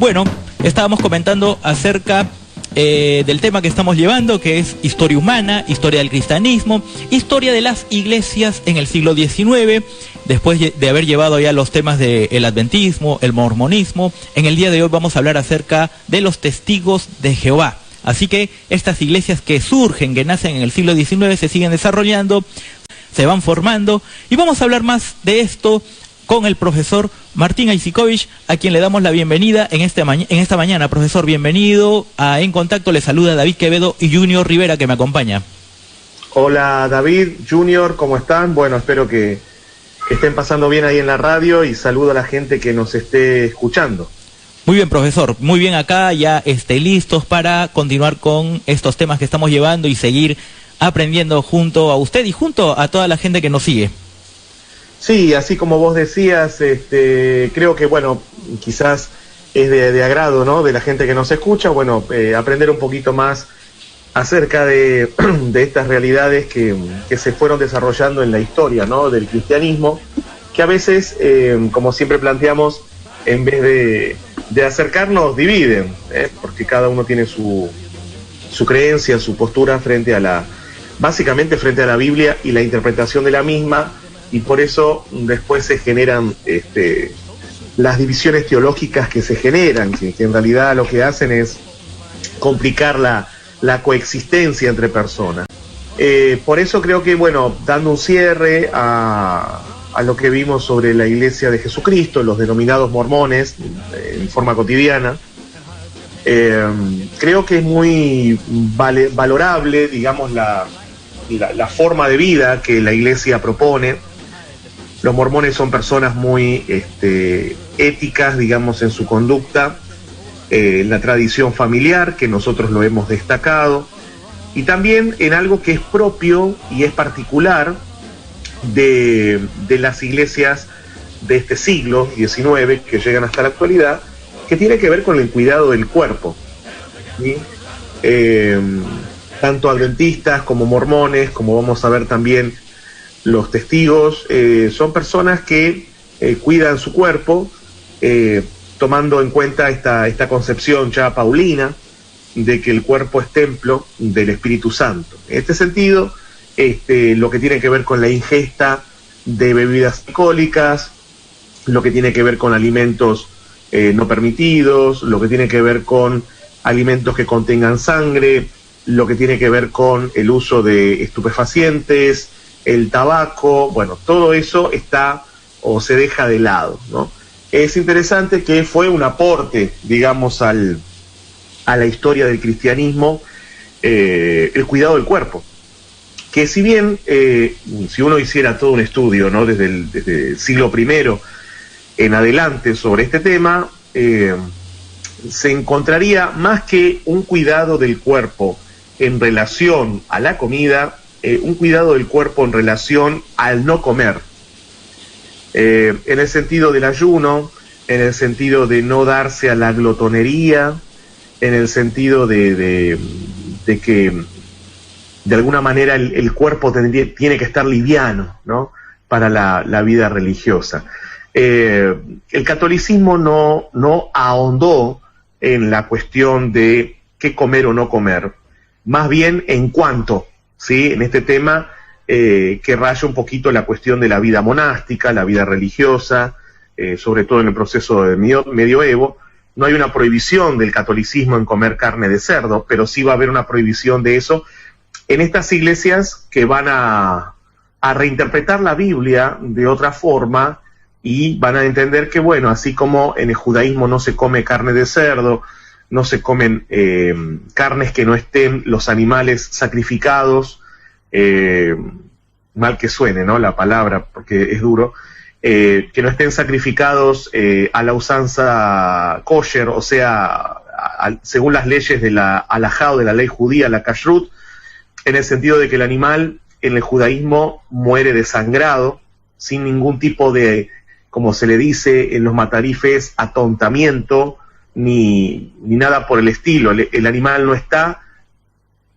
Bueno, estábamos comentando acerca del tema que estamos llevando, que es historia humana, historia del cristianismo, historia de las iglesias en el siglo XIX, después de haber llevado ya los temas del adventismo, el mormonismo. En el día de hoy vamos a hablar acerca de los testigos de Jehová. Así que estas iglesias que surgen, que nacen en el siglo XIX, se siguen desarrollando, se van formando, y vamos a hablar más de esto con el profesor Martín Aizikovic, a quien le damos la bienvenida en esta mañana. Profesor, bienvenido a En Contacto. Le saluda David Quevedo y Junior Rivera, que me acompaña. Hola David, Junior, ¿cómo están? Bueno, espero que estén pasando bien ahí en la radio, y saludo a la gente que nos esté escuchando. Muy bien, profesor, muy bien acá, ya listos para continuar con estos temas que estamos llevando y seguir aprendiendo junto a usted y junto a toda la gente que nos sigue. Sí, así como vos decías, creo que, bueno, quizás es de agrado, ¿no?, de la gente que nos escucha, bueno, aprender un poquito más acerca de estas realidades que se fueron desarrollando en la historia, ¿no?, del cristianismo, que a veces, como siempre planteamos, en vez de acercarnos, dividen, porque cada uno tiene su creencia, su postura básicamente frente a la Biblia y la interpretación de la misma, y por eso después se generan las divisiones teológicas que se generan, que en realidad lo que hacen es complicar la coexistencia entre personas. Por eso creo que, bueno, dando un cierre a lo que vimos sobre la Iglesia de Jesucristo, los denominados mormones, en forma cotidiana, creo que es muy valorable, digamos, la forma de vida que la Iglesia propone. Los mormones son personas muy éticas, digamos, en su conducta, la tradición familiar, que nosotros lo hemos destacado, y también en algo que es propio y es particular de las iglesias de este siglo XIX, que llegan hasta la actualidad, que tiene que ver con el cuidado del cuerpo, ¿sí? Tanto adventistas como mormones, como vamos a ver también los testigos, son personas que cuidan su cuerpo, tomando en cuenta esta concepción ya paulina de que el cuerpo es templo del Espíritu Santo. En este sentido, lo que tiene que ver con la ingesta de bebidas alcohólicas, lo que tiene que ver con alimentos no permitidos, lo que tiene que ver con alimentos que contengan sangre, lo que tiene que ver con el uso de estupefacientes, el tabaco, bueno, todo eso está o se deja de lado, ¿no? Es interesante que fue un aporte, digamos, a la historia del cristianismo, el cuidado del cuerpo, que si bien, si uno hiciera todo un estudio, ¿no?, desde el siglo I en adelante sobre este tema, se encontraría más que un cuidado del cuerpo en relación a la comida, un cuidado del cuerpo en relación al no comer, en el sentido del ayuno, en el sentido de no darse a la glotonería, en el sentido de que de alguna manera el cuerpo tiene que estar liviano, ¿no?, para la vida religiosa. El catolicismo no ahondó en la cuestión de qué comer o no comer, más bien en cuanto, ¿sí?, en este tema que raya un poquito la cuestión de la vida monástica, la vida religiosa, sobre todo en el proceso de medioevo. No hay una prohibición del catolicismo en comer carne de cerdo, pero sí va a haber una prohibición de eso en estas iglesias que van a reinterpretar la Biblia de otra forma, y van a entender que, bueno, así como en el judaísmo no se come carne de cerdo, no se comen carnes que no estén los animales sacrificados, mal que suene, ¿no?, la palabra, porque es duro, que no estén sacrificados a la usanza kosher, o sea, según las leyes de la halajá o de la ley judía, la kashrut, en el sentido de que el animal en el judaísmo muere desangrado, sin ningún tipo de, como se le dice en los matarifes, atontamiento, ni nada por el estilo. El animal no está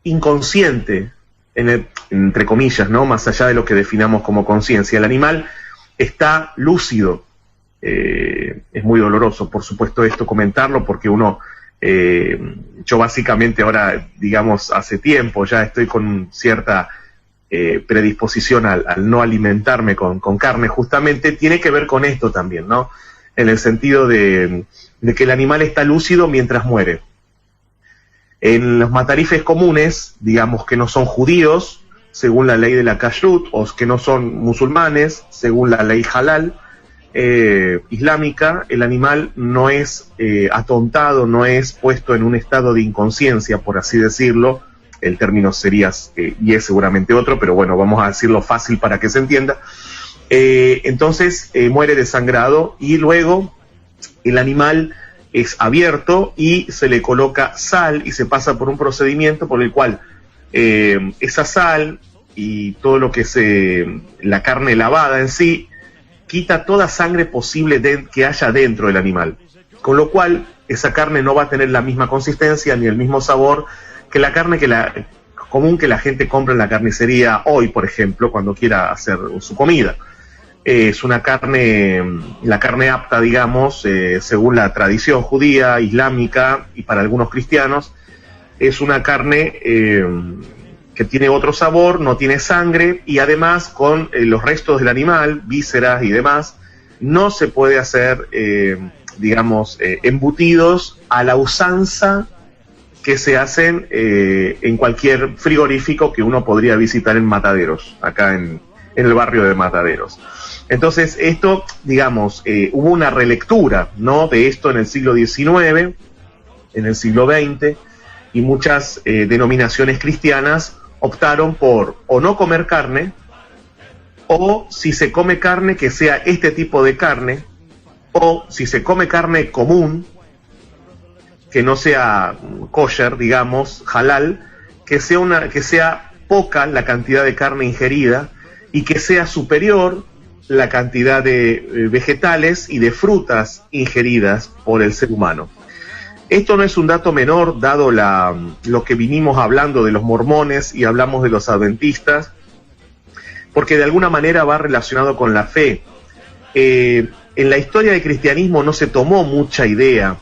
inconsciente, entre comillas, ¿no?, más allá de lo que definamos como conciencia. El animal está lúcido, es muy doloroso, por supuesto, esto comentarlo, porque yo básicamente ahora, digamos, hace tiempo ya estoy con cierta predisposición al no alimentarme con carne, justamente tiene que ver con esto también, ¿no? En el sentido de que el animal está lúcido mientras muere. En los matarifes comunes, digamos que no son judíos, según la ley de la kashrut, o que no son musulmanes, según la ley halal islámica, el animal no es atontado, no es puesto en un estado de inconsciencia, por así decirlo. El término sería, y es seguramente otro, pero bueno, vamos a decirlo fácil para que se entienda. Entonces muere desangrado y luego el animal es abierto y se le coloca sal y se pasa por un procedimiento por el cual esa sal y todo lo que es la carne lavada en sí quita toda sangre posible que haya dentro del animal, con lo cual esa carne no va a tener la misma consistencia ni el mismo sabor que la carne común que la gente compra en la carnicería hoy, por ejemplo, cuando quiera hacer su comida. Es una carne, la carne apta, digamos, según la tradición judía, islámica y para algunos cristianos, es una carne que tiene otro sabor, no tiene sangre y además con los restos del animal, vísceras y demás, no se puede hacer, digamos, embutidos a la usanza que se hacen en cualquier frigorífico que uno podría visitar en Mataderos, acá en el barrio de Mataderos. Entonces esto, digamos, hubo una relectura, ¿no?, de esto en el siglo XIX, en el siglo XX, y muchas denominaciones cristianas optaron por o no comer carne, o si se come carne, que sea este tipo de carne, o si se come carne común, que no sea kosher, digamos, halal, que sea poca la cantidad de carne ingerida y que sea superior la cantidad de vegetales y de frutas ingeridas por el ser humano. Esto no es un dato menor, dado lo que vinimos hablando de los mormones y hablamos de los adventistas, porque de alguna manera va relacionado con la fe. En la historia del cristianismo no se tomó mucha idea,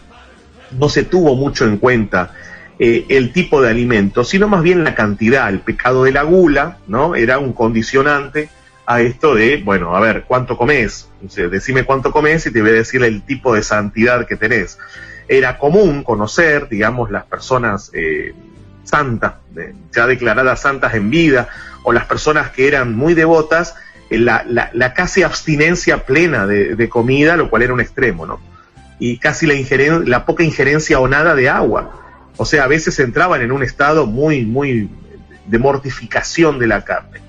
no se tuvo mucho en cuenta el tipo de alimento, sino más bien la cantidad. El pecado de la gula, ¿no?, era un condicionante a esto de, bueno, a ver, ¿cuánto comés? Decime cuánto comés y te voy a decir el tipo de santidad que tenés. Era común conocer, digamos, las personas santas, ya declaradas santas en vida, o las personas que eran muy devotas, la casi abstinencia plena de comida, lo cual era un extremo, ¿no? Y casi la poca injerencia o nada de agua. O sea, a veces entraban en un estado muy, muy de mortificación de la carne.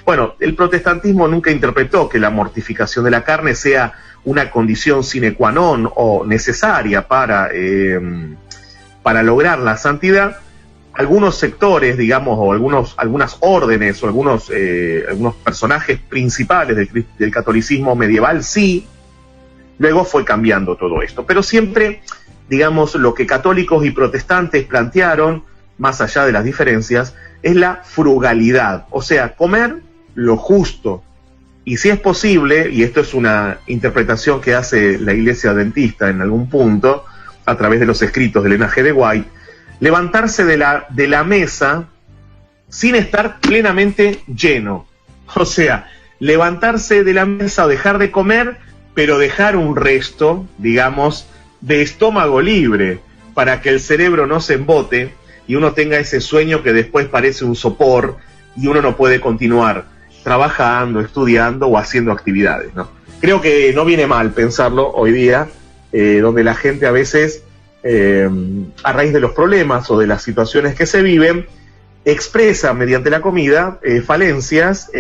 Bueno, el protestantismo nunca interpretó que la mortificación de la carne sea una condición sine qua non o necesaria para lograr la santidad. Algunos sectores, digamos, o algunas órdenes o algunos personajes principales del catolicismo medieval sí. Luego fue cambiando todo esto, pero siempre, digamos, lo que católicos y protestantes plantearon, más allá de las diferencias, es la frugalidad, o sea, comer lo justo, y si es posible, y esto es una interpretación que hace la Iglesia Adventista en algún punto, a través de los escritos de Elena G. de White, levantarse de la mesa sin estar plenamente lleno, o sea, levantarse de la mesa o dejar de comer, pero dejar un resto, digamos, de estómago libre, para que el cerebro no se embote y uno tenga ese sueño que después parece un sopor y uno no puede continuar trabajando, estudiando o haciendo actividades, ¿no? Creo que no viene mal pensarlo hoy día, donde la gente a veces, a raíz de los problemas o de las situaciones que se viven, expresa mediante la comida falencias,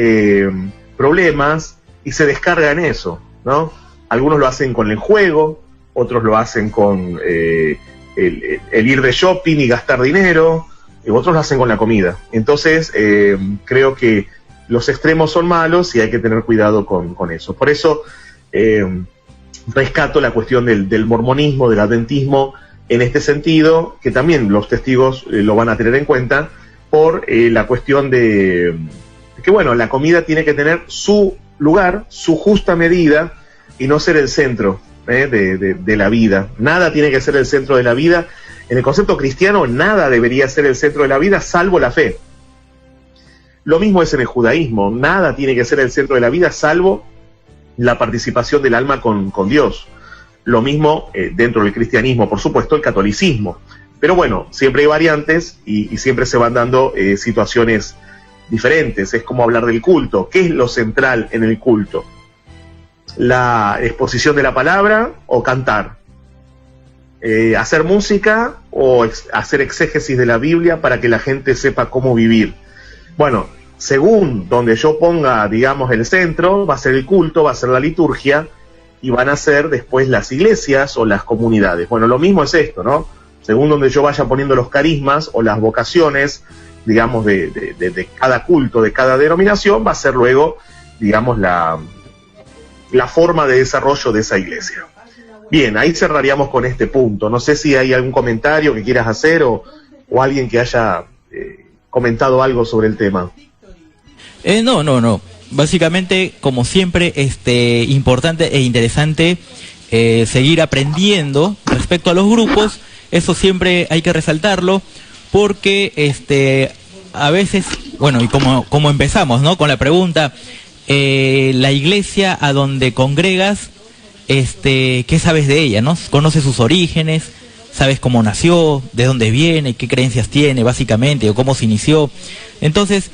problemas, y se descarga en eso, ¿no? Algunos lo hacen con el juego, otros lo hacen con el ir de shopping y gastar dinero, y otros lo hacen con la comida. Entonces, creo que los extremos son malos y hay que tener cuidado con eso. Por eso, rescato la cuestión del mormonismo, del adventismo, en este sentido, que también los testigos lo van a tener en cuenta, por la cuestión de que, bueno, la comida tiene que tener su lugar, su justa medida, y no ser el centro de la vida. Nada tiene que ser el centro de la vida. En el concepto cristiano, nada debería ser el centro de la vida, salvo la fe. Lo mismo es en el judaísmo. Nada tiene que ser el centro de la vida, salvo la participación del alma con Dios. Lo mismo dentro del cristianismo, por supuesto, el catolicismo. Pero bueno, siempre hay variantes y siempre se van dando situaciones diferentes. Es como hablar del culto. ¿Qué es lo central en el culto? ¿La exposición de la palabra o cantar? ¿Hacer música o hacer exégesis de la Biblia para que la gente sepa cómo vivir? Bueno, según donde yo ponga, digamos, el centro, va a ser el culto, va a ser la liturgia, y van a ser después las iglesias o las comunidades. Bueno, lo mismo es esto, ¿no? Según donde yo vaya poniendo los carismas o las vocaciones, digamos, de cada culto, de cada denominación, va a ser luego, digamos, la forma de desarrollo de esa iglesia. Bien, ahí cerraríamos con este punto. No sé si hay algún comentario que quieras hacer o alguien que haya comentado algo sobre el tema. No. Básicamente, como siempre, importante e interesante seguir aprendiendo respecto a los grupos. Eso siempre hay que resaltarlo, porque a veces, bueno, y como empezamos, ¿no? Con la pregunta, la iglesia a donde congregas, ¿qué sabes de ella, no? ¿Conoces sus orígenes? ¿Sabes cómo nació? ¿De dónde viene? ¿Qué creencias tiene, básicamente? ¿O cómo se inició? Entonces,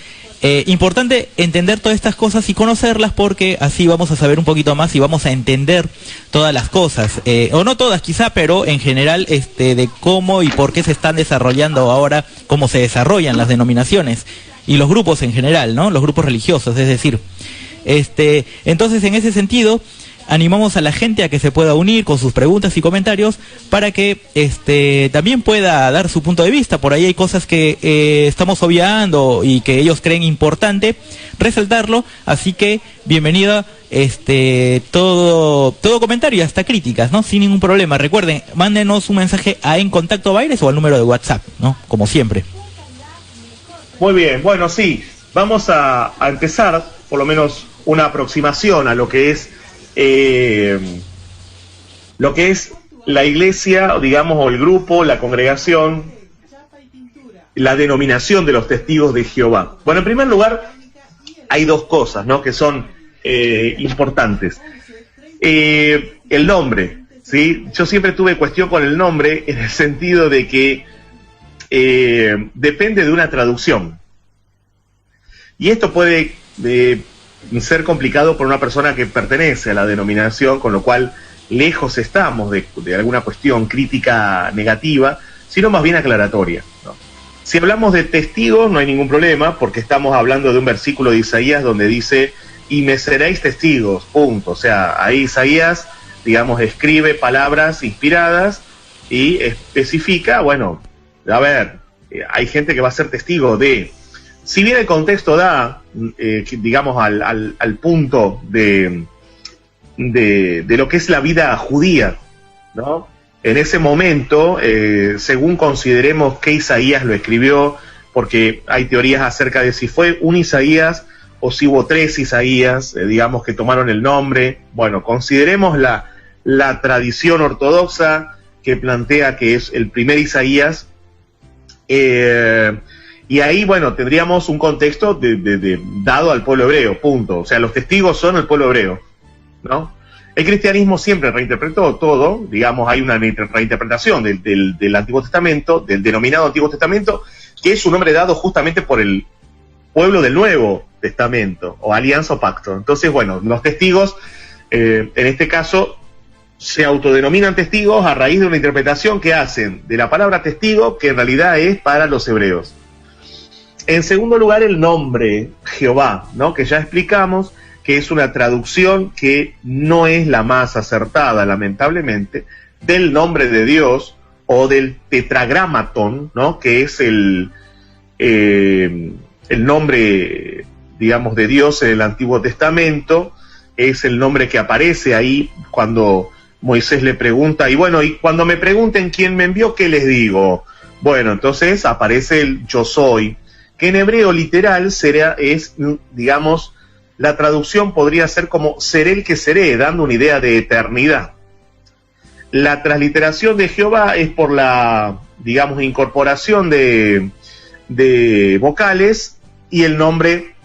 importante entender todas estas cosas y conocerlas, porque así vamos a saber un poquito más y vamos a entender todas las cosas, o no todas quizá, pero en general de cómo y por qué se están desarrollando ahora, cómo se desarrollan las denominaciones y los grupos en general, ¿no? Los grupos religiosos, es decir, entonces en ese sentido animamos a la gente a que se pueda unir con sus preguntas y comentarios para que también pueda dar su punto de vista. Por ahí hay cosas que estamos obviando y que ellos creen importante resaltarlo, así que bienvenida todo comentario, hasta críticas, ¿no? Sin ningún problema. Recuerden, mándenos un mensaje a En Contacto Baires o al número de WhatsApp, ¿no? Como siempre. Muy bien, bueno, sí, vamos a empezar por lo menos una aproximación a lo que es la iglesia, digamos, o el grupo, la congregación, la denominación de los testigos de Jehová. Bueno, en primer lugar, hay dos cosas, ¿no?, que son importantes. El nombre, ¿sí? Yo siempre tuve cuestión con el nombre en el sentido de que depende de una traducción. Y esto puede ser complicado por una persona que pertenece a la denominación, con lo cual lejos estamos de alguna cuestión crítica negativa, sino más bien aclaratoria, ¿no? Si hablamos de testigos no hay ningún problema, porque estamos hablando de un versículo de Isaías donde dice, y me seréis testigos, punto. O sea, ahí Isaías, digamos, escribe palabras inspiradas y especifica, bueno, a ver, hay gente que va a ser testigo de... Si bien el contexto da, digamos, al punto de lo que es la vida judía, ¿no? En ese momento, según consideremos que Isaías lo escribió, porque hay teorías acerca de si fue un Isaías o si hubo tres Isaías, digamos, que tomaron el nombre. Bueno, consideremos la tradición ortodoxa que plantea que es el primer Isaías, y ahí, bueno, tendríamos un contexto dado al pueblo hebreo, punto. O sea, los testigos son el pueblo hebreo, ¿no? El cristianismo siempre reinterpretó todo, digamos, hay una reinterpretación del Antiguo Testamento, del denominado Antiguo Testamento, que es un nombre dado justamente por el pueblo del Nuevo Testamento, o alianza o pacto. Entonces, bueno, los testigos, en este caso, se autodenominan testigos a raíz de una interpretación que hacen de la palabra testigo, que en realidad es para los hebreos. En segundo lugar, el nombre Jehová, ¿no?, que ya explicamos que es una traducción que no es la más acertada, lamentablemente, del nombre de Dios o del tetragramaton, ¿no?, que es el nombre, digamos, de Dios en el Antiguo Testamento. Es el nombre que aparece ahí cuando Moisés le pregunta, y bueno, y cuando me pregunten quién me envió, ¿qué les digo? Bueno, entonces aparece el yo soy, que en hebreo literal digamos, la traducción podría ser como seré el que seré, dando una idea de eternidad. La transliteración de Jehová es por la, digamos, incorporación de vocales, y el nombre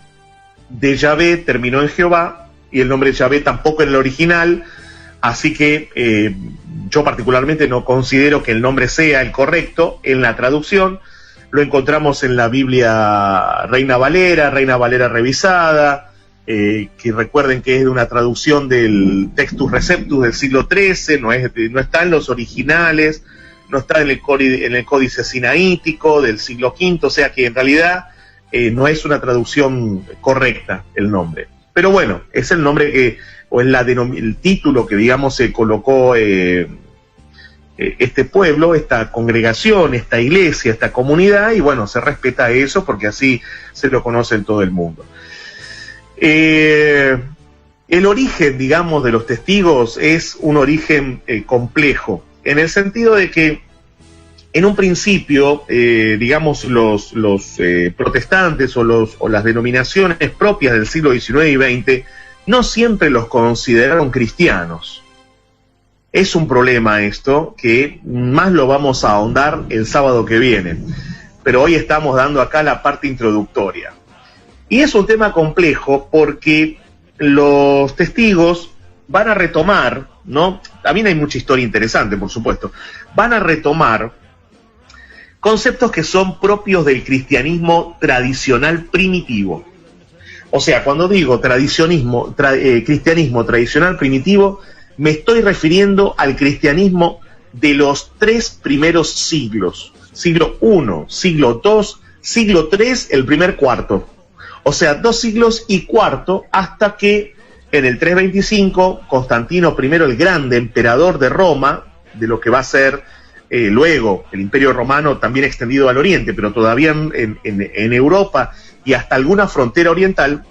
de Yahvé terminó en Jehová, y el nombre de Yahvé tampoco en el original, así que yo particularmente no considero que el nombre sea el correcto en la traducción. Lo encontramos en la Biblia Reina Valera revisada, que recuerden que es de una traducción del Textus Receptus del siglo XIII, no está en los originales, no está en el Códice Sinaítico del siglo V, o sea que en realidad no es una traducción correcta el nombre. Pero bueno, es el nombre que, o es el título que, digamos, se colocó este pueblo, esta congregación, esta iglesia, esta comunidad, y bueno, se respeta eso porque así se lo conoce en todo el mundo. El origen, digamos, de los testigos es un origen complejo, en el sentido de que en un principio, digamos, los protestantes o las denominaciones propias del siglo XIX y XX no siempre los consideraron cristianos. Es un problema esto, que más lo vamos a ahondar el sábado que viene, pero hoy estamos dando acá la parte introductoria. Y es un tema complejo porque los testigos van a retomar, ¿no? También hay mucha historia interesante, por supuesto. Van a retomar conceptos que son propios del cristianismo tradicional primitivo. O sea, cuando digo cristianismo tradicional primitivo, me estoy refiriendo al cristianismo de los 3 primeros siglos. Siglo I, siglo II, siglo III, el primer cuarto. O sea, 2 siglos y cuarto, hasta que en el 325, Constantino I el Grande, emperador de Roma, de lo que va a ser luego el Imperio Romano, también extendido al oriente, pero todavía en Europa y hasta alguna frontera oriental,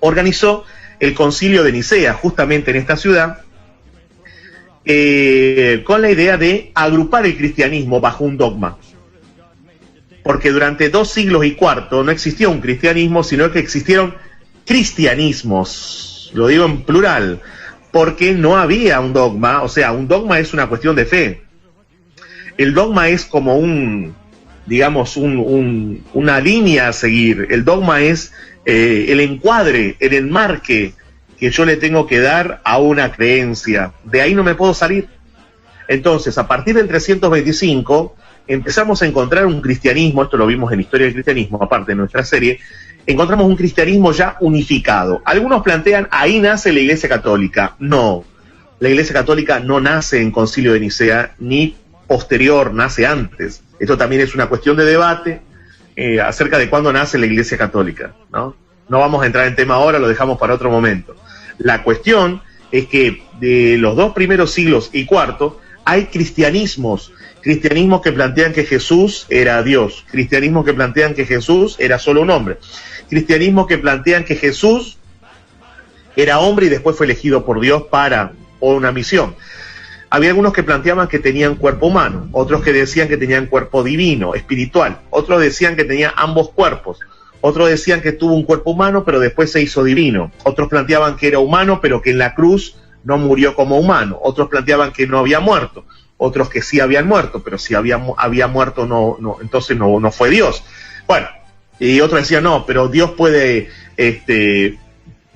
organizó el Concilio de Nicea, justamente en esta ciudad, con la idea de agrupar el cristianismo bajo un dogma. Porque durante 2 siglos y cuarto no existió un cristianismo, sino que existieron cristianismos, lo digo en plural, porque no había un dogma. O sea, un dogma es una cuestión de fe. El dogma es como una línea a seguir. El dogma es el encuadre, el enmarque que yo le tengo que dar a una creencia. De ahí no me puedo salir. Entonces, a partir del 325, empezamos a encontrar un cristianismo, esto lo vimos en Historia del Cristianismo, aparte de nuestra serie, encontramos un cristianismo ya unificado. Algunos plantean, ahí nace la Iglesia Católica. No, la Iglesia Católica no nace en Concilio de Nicea, ni posterior, nace antes. Esto también es una cuestión de debate acerca de cuándo nace la Iglesia Católica, ¿no? No vamos a entrar en tema ahora, lo dejamos para otro momento. La cuestión es que de los 2 primeros siglos y cuarto hay cristianismos que plantean que Jesús era Dios, cristianismos que plantean que Jesús era solo un hombre, cristianismos que plantean que Jesús era hombre y después fue elegido por Dios por una misión. Había algunos que planteaban que tenían cuerpo humano, otros que decían que tenían cuerpo divino, espiritual, otros decían que tenía ambos cuerpos, otros decían que tuvo un cuerpo humano pero después se hizo divino, otros planteaban que era humano pero que en la cruz no murió como humano, otros planteaban que no había muerto, otros que sí habían muerto, pero si había muerto entonces no fue Dios. Bueno, y otros decían no, pero Dios puede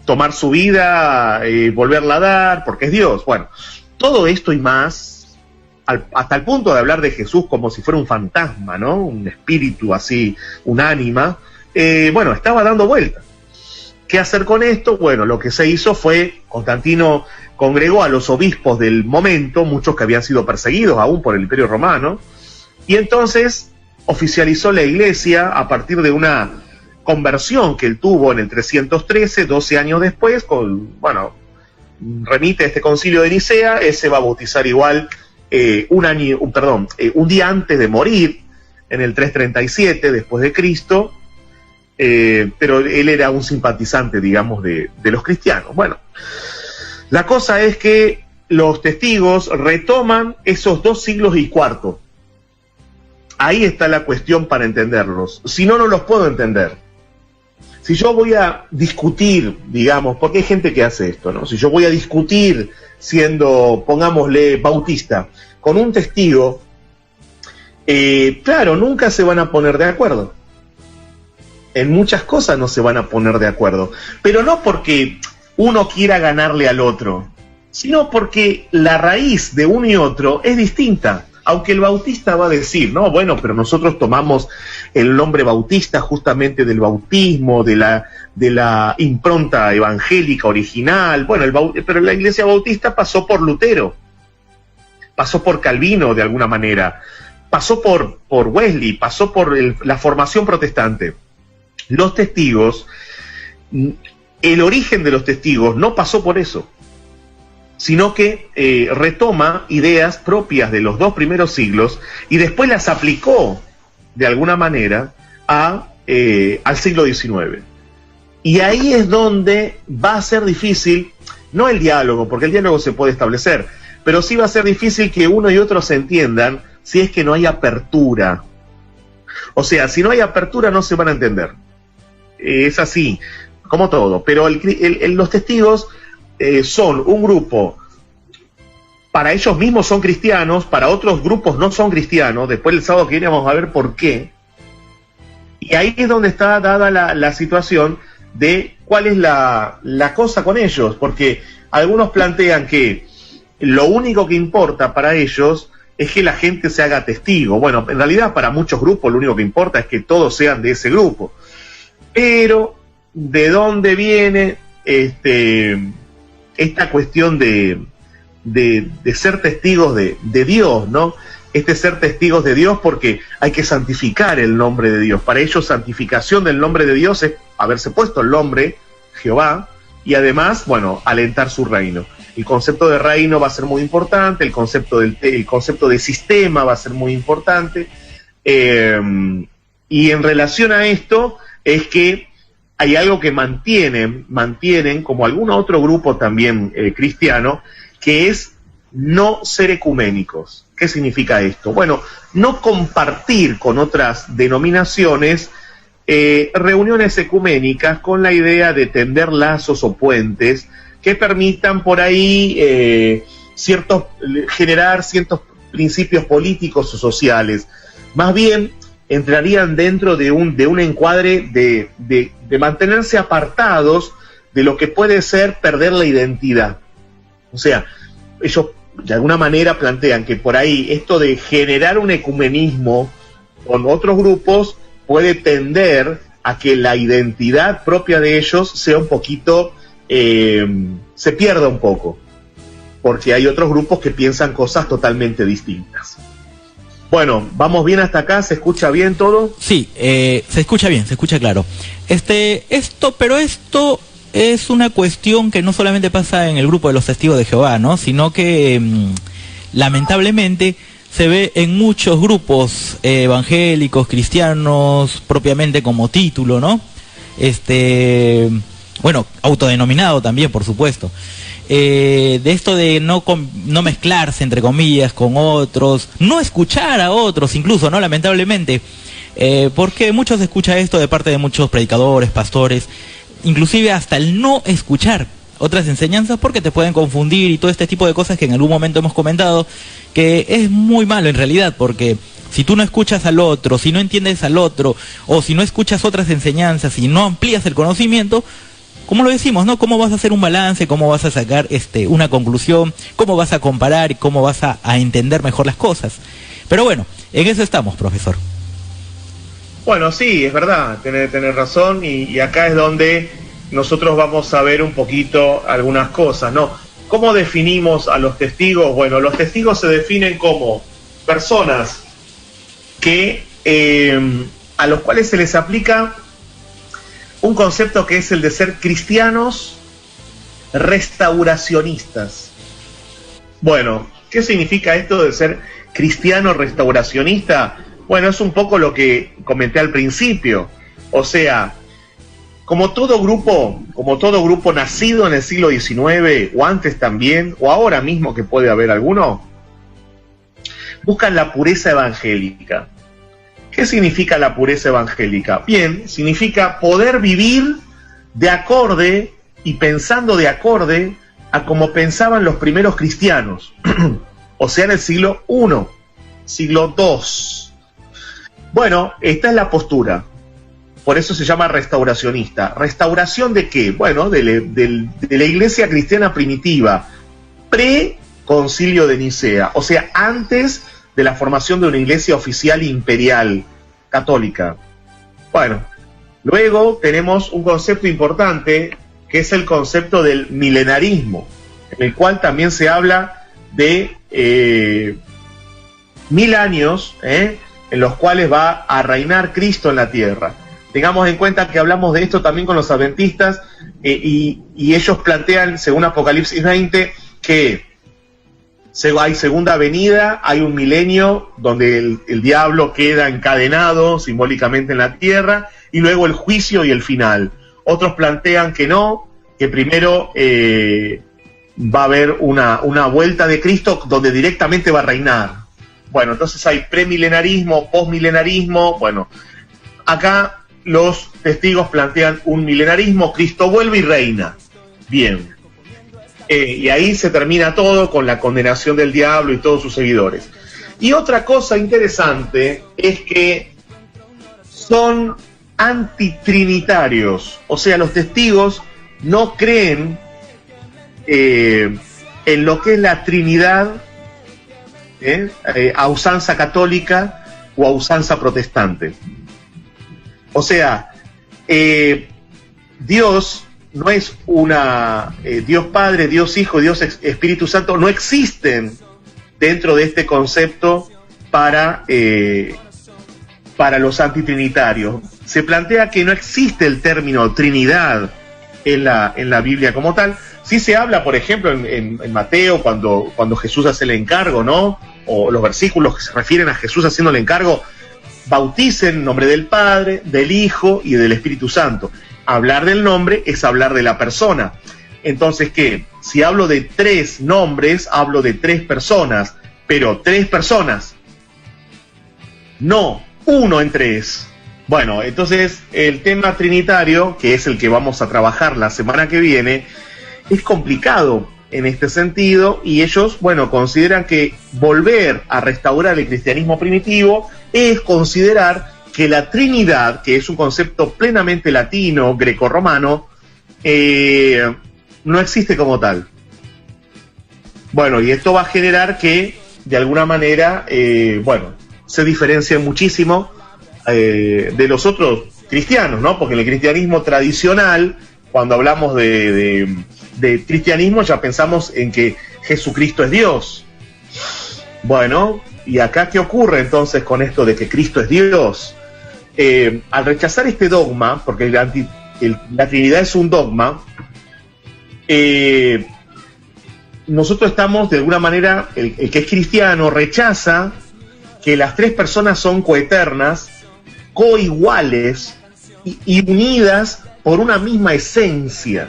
tomar su vida, volverla a dar, porque es Dios. Bueno, todo esto y más, hasta el punto de hablar de Jesús como si fuera un fantasma, ¿no? Un espíritu así, un ánima, bueno, estaba dando vueltas. ¿Qué hacer con esto? Bueno, lo que se hizo fue, Constantino congregó a los obispos del momento, muchos que habían sido perseguidos aún por el Imperio Romano, y entonces oficializó la Iglesia a partir de una conversión que él tuvo en el 313, 12 años después, remite a este Concilio de Nicea. Él se va a bautizar igual un día antes de morir, en el 337 después de Cristo, pero él era un simpatizante, digamos, de los cristianos. Bueno, la cosa es que los testigos retoman esos 2 siglos y cuarto. Ahí está la cuestión para entenderlos. Si no, no los puedo entender. Si yo voy a discutir, digamos, porque hay gente que hace esto, ¿no? Si yo voy a discutir siendo, pongámosle, bautista, con un testigo, claro, nunca se van a poner de acuerdo. En muchas cosas no se van a poner de acuerdo, pero no porque uno quiera ganarle al otro, sino porque la raíz de uno y otro es distinta. Aunque el bautista va a decir, no, bueno, pero nosotros tomamos el nombre bautista justamente del bautismo, de la impronta evangélica original. Bueno, pero la iglesia bautista pasó por Lutero, pasó por Calvino de alguna manera, pasó por Wesley, pasó por la formación protestante. Los testigos, el origen de los testigos no pasó por eso, sino que retoma ideas propias de los 2 primeros siglos y después las aplicó de alguna manera al siglo XIX. Y ahí es donde va a ser difícil, no el diálogo, porque el diálogo se puede establecer, pero sí va a ser difícil que uno y otro se entiendan si es que no hay apertura. O sea, si no hay apertura no se van a entender. Es así, como todo. Pero los testigos son un grupo, para ellos mismos son cristianos, para otros grupos no son cristianos. Después el sábado que viene vamos a ver por qué. Y ahí es donde está dada la situación de cuál es la cosa con ellos, porque algunos plantean que lo único que importa para ellos es que la gente se haga testigo. Bueno, en realidad para muchos grupos lo único que importa es que todos sean de ese grupo. Pero, ¿de dónde viene esta cuestión de ser testigos de Dios, ¿no? Ser testigos de Dios, porque hay que santificar el nombre de Dios. Para ellos, santificación del nombre de Dios es haberse puesto el nombre Jehová y además, bueno, alentar su reino. El concepto de reino va a ser muy importante, el concepto de sistema va a ser muy importante, y en relación a esto es que hay algo que mantienen como algún otro grupo también cristiano, que es no ser ecuménicos. ¿Qué significa esto? Bueno, no compartir con otras denominaciones reuniones ecuménicas con la idea de tender lazos o puentes que permitan por ahí generar ciertos principios políticos o sociales. Más bien entrarían dentro de un encuadre de mantenerse apartados de lo que puede ser perder la identidad. O sea, ellos de alguna manera plantean que por ahí esto de generar un ecumenismo con otros grupos puede tender a que la identidad propia de ellos sea un poquito, se pierda un poco, porque hay otros grupos que piensan cosas totalmente distintas. Bueno, ¿vamos bien hasta acá? ¿Se escucha bien todo? Sí, se escucha bien, se escucha claro. Pero esto es una cuestión que no solamente pasa en el grupo de los testigos de Jehová, ¿no? Sino que lamentablemente se ve en muchos grupos evangélicos, cristianos, propiamente como título, ¿no? Bueno, autodenominado también, por supuesto. De esto de no mezclarse, entre comillas, con otros, no escuchar a otros incluso, ¿no? Lamentablemente, porque muchos escuchan esto de parte de muchos predicadores, pastores, inclusive hasta el no escuchar otras enseñanzas porque te pueden confundir y todo este tipo de cosas que en algún momento hemos comentado, que es muy malo en realidad, porque si tú no escuchas al otro, si no entiendes al otro, o si no escuchas otras enseñanzas y no amplías el conocimiento, como lo decimos, ¿no? ¿Cómo vas a hacer un balance? ¿Cómo vas a sacar una conclusión? ¿Cómo vas a comparar? ¿Y cómo vas a entender mejor las cosas? Pero bueno, en eso estamos, profesor. Bueno, sí, es verdad, tenés razón, y acá es donde nosotros vamos a ver un poquito algunas cosas, ¿no? ¿Cómo definimos a los testigos? Bueno, los testigos se definen como personas que a los cuales se les aplica un concepto que es el de ser cristianos restauracionistas. Bueno, ¿qué significa esto de ser cristiano restauracionista? Bueno, es un poco lo que comenté al principio. O sea, como todo grupo nacido en el siglo XIX, o antes también, o ahora mismo que puede haber alguno, buscan la pureza evangélica. ¿Qué significa la pureza evangélica? Bien, significa poder vivir de acorde y pensando de acorde a como pensaban los primeros cristianos, o sea, en el siglo I, siglo II. Bueno, esta es la postura, por eso se llama restauracionista. ¿Restauración de qué? Bueno, de la iglesia cristiana primitiva, pre-concilio de Nicea, o sea, antes de la formación de una iglesia oficial imperial católica. Bueno, luego tenemos un concepto importante que es el concepto del milenarismo, en el cual también se habla de 1000 años en los cuales va a reinar Cristo en la tierra. Tengamos en cuenta que hablamos de esto también con los adventistas y ellos plantean, según Apocalipsis 20, que hay segunda venida, hay un milenio donde el diablo queda encadenado simbólicamente en la tierra, y luego el juicio y el final. Otros plantean que no, que primero va a haber una vuelta de Cristo donde directamente va a reinar. Bueno, entonces hay premilenarismo, posmilenarismo. Bueno, acá los testigos plantean un milenarismo, Cristo vuelve y reina. Bien. Y ahí se termina todo con la condenación del diablo y todos sus seguidores. Y otra cosa interesante es que son antitrinitarios, o sea, los testigos no creen en lo que es la Trinidad a usanza católica o a usanza protestante. O sea, Dios no es Dios Padre, Dios Hijo, Dios Espíritu Santo, no existen dentro de este concepto para los antitrinitarios. Se plantea que no existe el término Trinidad en la Biblia como tal. Sí se habla, por ejemplo, en Mateo, cuando Jesús hace el encargo, ¿no? O los versículos que se refieren a Jesús haciendo el encargo, bauticen en nombre del Padre, del Hijo y del Espíritu Santo. Hablar del nombre es hablar de la persona. Entonces, ¿qué? Si hablo de 3 nombres, hablo de 3 personas, pero 3 personas, no 1 en 3. Bueno, entonces el tema trinitario, que es el que vamos a trabajar la semana que viene, es complicado en este sentido, y ellos, bueno, consideran que volver a restaurar el cristianismo primitivo es considerar que la Trinidad, que es un concepto plenamente latino, grecorromano, no existe como tal. Bueno, y esto va a generar que, de alguna manera, se diferencia muchísimo de los otros cristianos, ¿no? Porque en el cristianismo tradicional, cuando hablamos de cristianismo, ya pensamos en que Jesucristo es Dios. Bueno, ¿y acá qué ocurre entonces con esto de que Cristo es Dios? Al rechazar este dogma, porque la Trinidad es un dogma, nosotros estamos, de alguna manera, el que es cristiano rechaza que las 3 personas son coeternas, coiguales y unidas por una misma esencia.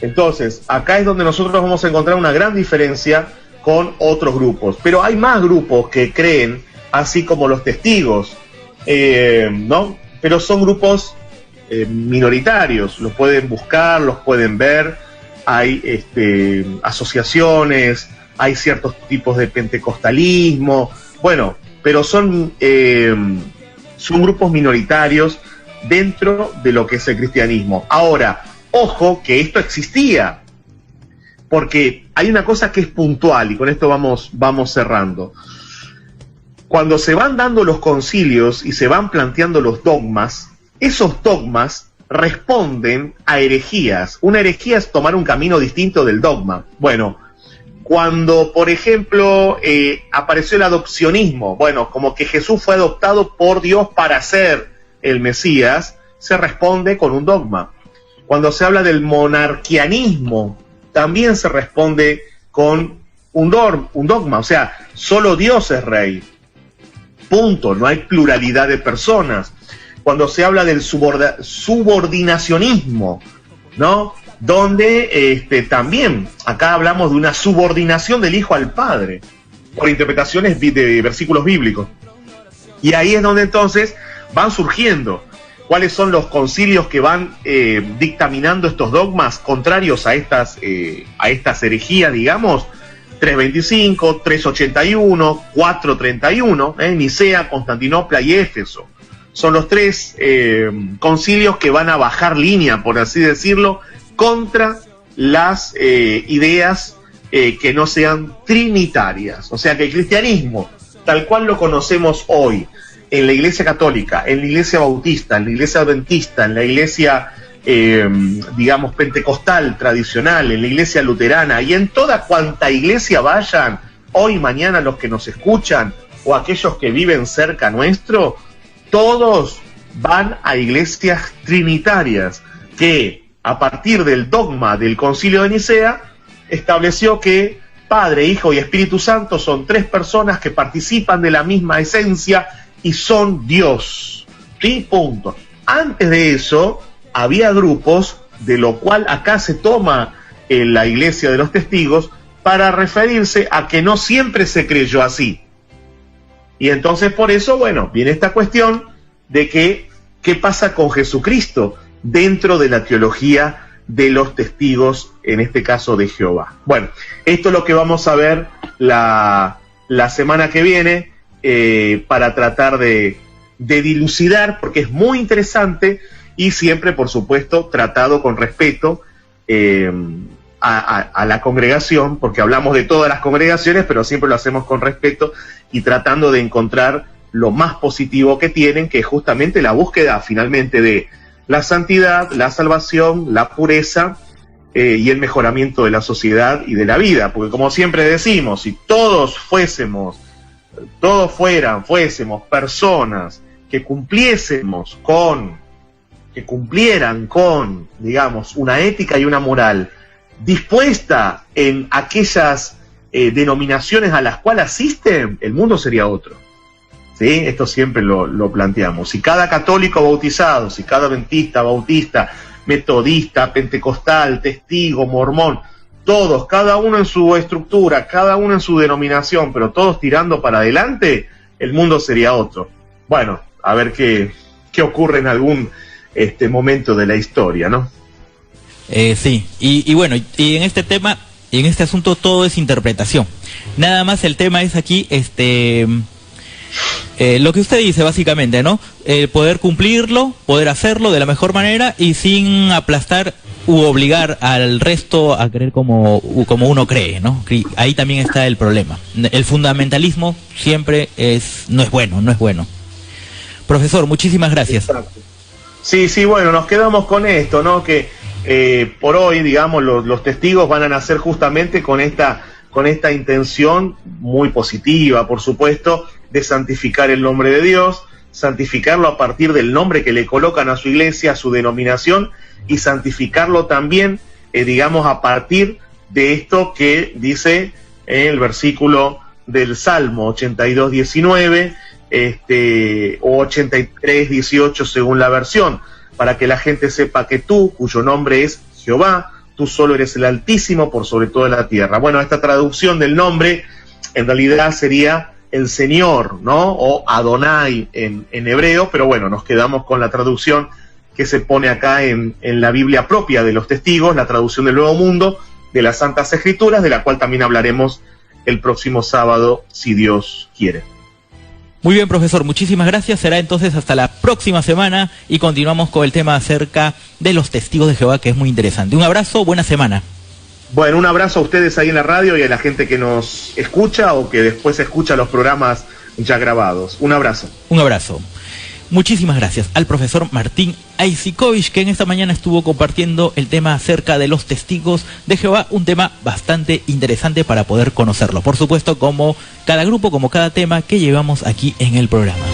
Entonces, acá es donde nosotros vamos a encontrar una gran diferencia con otros grupos. Pero hay más grupos que creen, así como los testigos, ¿no? Pero son grupos minoritarios, los pueden buscar, los pueden ver, hay asociaciones, hay ciertos tipos de pentecostalismo, bueno, pero son grupos minoritarios dentro de lo que es el cristianismo. Ahora, ojo que esto existía, porque hay una cosa que es puntual, y con esto vamos cerrando. Cuando se van dando los concilios y se van planteando los dogmas, esos dogmas responden a herejías. Una herejía es tomar un camino distinto del dogma. Bueno, cuando, por ejemplo, apareció el adopcionismo, bueno, como que Jesús fue adoptado por Dios para ser el Mesías, se responde con un dogma. Cuando se habla del monarquianismo, también se responde con un dogma, o sea, solo Dios es rey. Punto, no hay pluralidad de personas. Cuando se habla del subordinacionismo, ¿no? Donde también, acá hablamos de una subordinación del Hijo al Padre, por interpretaciones de versículos bíblicos. Y ahí es donde entonces van surgiendo cuáles son los concilios que van dictaminando estos dogmas contrarios a estas herejías, digamos. 325, 381, 431, Nicea, Constantinopla y Éfeso. Son los tres concilios que van a bajar línea, por así decirlo, contra las ideas que no sean trinitarias. O sea que el cristianismo, tal cual lo conocemos hoy, en la Iglesia Católica, en la Iglesia Bautista, en la Iglesia Adventista, en la Iglesia digamos pentecostal tradicional, en la Iglesia luterana y en toda cuanta iglesia vayan, hoy, mañana, los que nos escuchan o aquellos que viven cerca nuestro, todos van a iglesias trinitarias que a partir del dogma del Concilio de Nicea estableció que Padre, Hijo y Espíritu Santo son tres personas que participan de la misma esencia y son Dios. ¿Sí? Punto. Antes de eso había grupos, de lo cual acá se toma la Iglesia de los Testigos, para referirse a que no siempre se creyó así. Y entonces por eso, bueno, viene esta cuestión de que, ¿qué pasa con Jesucristo dentro de la teología de los testigos, en este caso de Jehová? Bueno, esto es lo que vamos a ver la semana que viene, para tratar de dilucidar, porque es muy interesante. Y siempre, por supuesto, tratado con respeto a la congregación, porque hablamos de todas las congregaciones, pero siempre lo hacemos con respeto y tratando de encontrar lo más positivo que tienen, que es justamente la búsqueda finalmente de la santidad, la salvación, la pureza y el mejoramiento de la sociedad y de la vida. Porque como siempre decimos, si todos fuésemos personas que cumplieran con, digamos, una ética y una moral dispuesta en aquellas denominaciones a las cuales asisten, el mundo sería otro. ¿Sí? Esto siempre lo planteamos. Si cada católico bautizado, si cada adventista, bautista, metodista, pentecostal, testigo, mormón, todos, cada uno en su estructura, cada uno en su denominación, pero todos tirando para adelante, el mundo sería otro. Bueno, a ver qué ocurre en algún momento de la historia, ¿no? Sí, y bueno, y en este tema, y en este asunto todo es interpretación. Nada más el tema es aquí, lo que usted dice básicamente, ¿no? Poder cumplirlo, poder hacerlo de la mejor manera y sin aplastar u obligar al resto a creer como uno cree, ¿no? Ahí también está el problema. El fundamentalismo siempre no es bueno. Profesor, muchísimas gracias. Exacto. Sí, bueno, nos quedamos con esto, ¿no? Que por hoy, digamos, los testigos van a nacer justamente con esta intención muy positiva, por supuesto, de santificar el nombre de Dios, santificarlo a partir del nombre que le colocan a su iglesia, a su denominación, y santificarlo también, digamos, a partir de esto que dice el versículo del Salmo 82:19, o 83:18 según la versión, para que la gente sepa que tú, cuyo nombre es Jehová, tú solo eres el Altísimo por sobre toda la tierra. Bueno, esta traducción del nombre en realidad sería el Señor, ¿no? O Adonai en hebreo, pero bueno, nos quedamos con la traducción que se pone acá en la Biblia propia de los testigos, la traducción del Nuevo Mundo, de las Santas Escrituras, de la cual también hablaremos el próximo sábado, si Dios quiere. Muy bien, profesor, muchísimas gracias. Será entonces hasta la próxima semana y continuamos con el tema acerca de los testigos de Jehová, que es muy interesante. Un abrazo, buena semana. Bueno, un abrazo a ustedes ahí en la radio y a la gente que nos escucha o que después escucha los programas ya grabados. Un abrazo. Un abrazo. Muchísimas gracias al profesor Martín Aisicovich, que en esta mañana estuvo compartiendo el tema acerca de los testigos de Jehová, un tema bastante interesante para poder conocerlo. Por supuesto, como cada grupo, como cada tema que llevamos aquí en el programa.